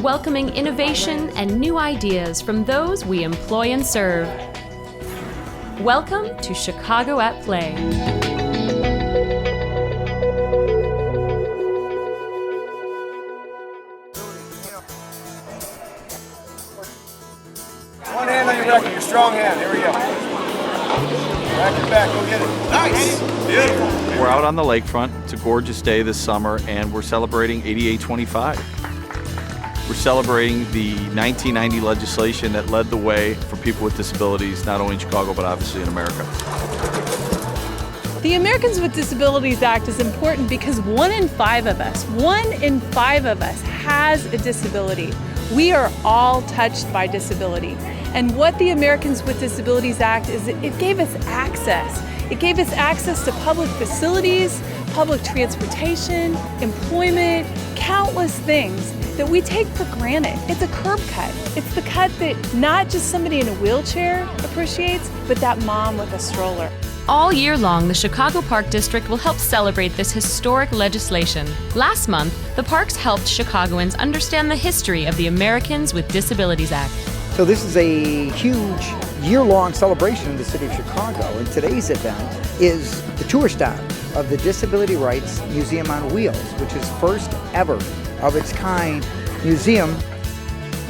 welcoming innovation and new ideas from those we employ and serve. Welcome to Chicago at Play. One hand on your record, your strong hand. Here we go. Back and back, go get it. Nice. Beautiful. We're out on the lakefront. It's a gorgeous day this summer, and we're celebrating 8825. We're celebrating the 1990 legislation that led the way for people with disabilities, not only in Chicago, but obviously in America. The Americans with Disabilities Act is important because one in five of us has a disability. We are all touched by disability. And what the Americans with Disabilities Act is, it gave us access. It gave us access to public facilities, public transportation, employment, countless things that we take for granted. It's a curb cut. It's the cut that not just somebody in a wheelchair appreciates, but that mom with a stroller. All year long, the Chicago Park District will help celebrate this historic legislation. Last month, the parks helped Chicagoans understand the history of the Americans with Disabilities Act. So this is a huge year-long celebration in the city of Chicago, and today's event is the tour stop of the Disability Rights Museum on Wheels, which is first ever of its kind museum.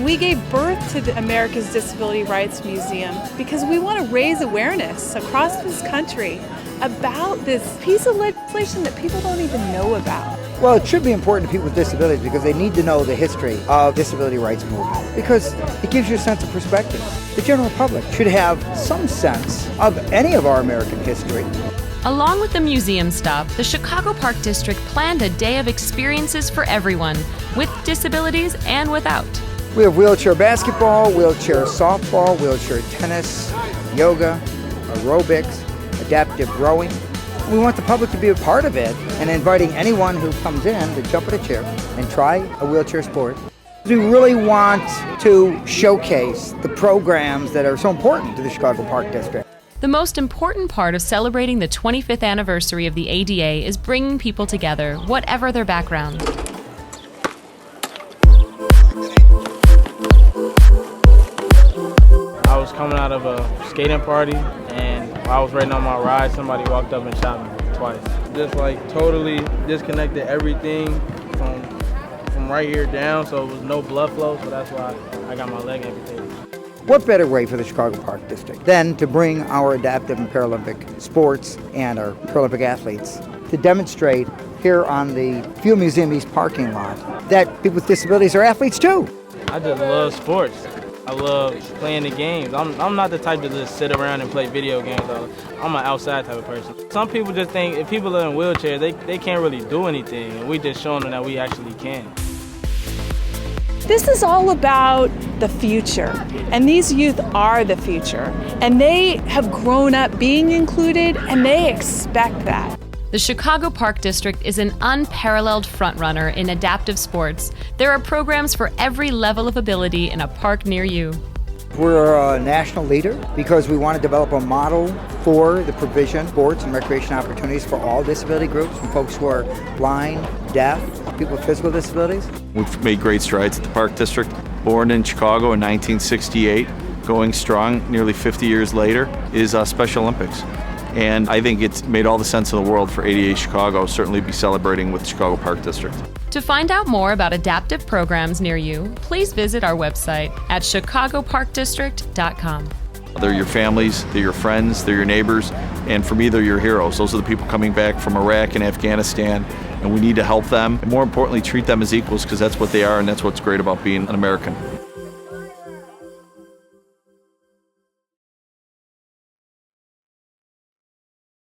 We gave birth to the America's Disability Rights Museum because we want to raise awareness across this country about this piece of legislation that people don't even know about. Well, it should be important to people with disabilities because they need to know the history of disability rights movement because it gives you a sense of perspective. The general public should have some sense of any of our American history. Along with the museum stop, the Chicago Park District planned a day of experiences for everyone, with disabilities and without. We have wheelchair basketball, wheelchair softball, wheelchair tennis, yoga, aerobics, adaptive rowing. We want the public to be a part of it and inviting anyone who comes in to jump in a chair and try a wheelchair sport. We really want to showcase the programs that are so important to the Chicago Park District. The most important part of celebrating the 25th anniversary of the ADA is bringing people together, whatever their background. I was coming out of a skating party, and while I was waiting on my ride, somebody walked up and shot me twice. Just like totally disconnected everything from right here down, so it was no blood flow, so that's why I got my leg amputated. What better way for the Chicago Park District than to bring our adaptive and Paralympic sports and our Paralympic athletes to demonstrate here on the Field Museum East parking lot that people with disabilities are athletes too. I just love sports. I love playing the games. I'm not the type to just sit around and play video games. I'm an outside type of person. Some people just think if people are in wheelchairs, they can't really do anything, and we just showing them that we actually can. This is all about the future, and these youth are the future, and they have grown up being included, and they expect that. The Chicago Park District is an unparalleled frontrunner in adaptive sports. There are programs for every level of ability in a park near you. We're a national leader because we want to develop a model for the provision of sports and recreation opportunities for all disability groups, from folks who are blind, deaf, people with physical disabilities. We've made great strides at the Park District. Born in Chicago in 1968, going strong nearly 50 years later, is Special Olympics. And I think it's made all the sense in the world for ADA Chicago certainly be celebrating with the Chicago Park District. To find out more about adaptive programs near you, please visit our website at chicagoparkdistrict.com. They're your families, they're your friends, they're your neighbors, and for me, they're your heroes. Those are the people coming back from Iraq and Afghanistan, and we need to help them, and more importantly, treat them as equals because that's what they are, and that's what's great about being an American.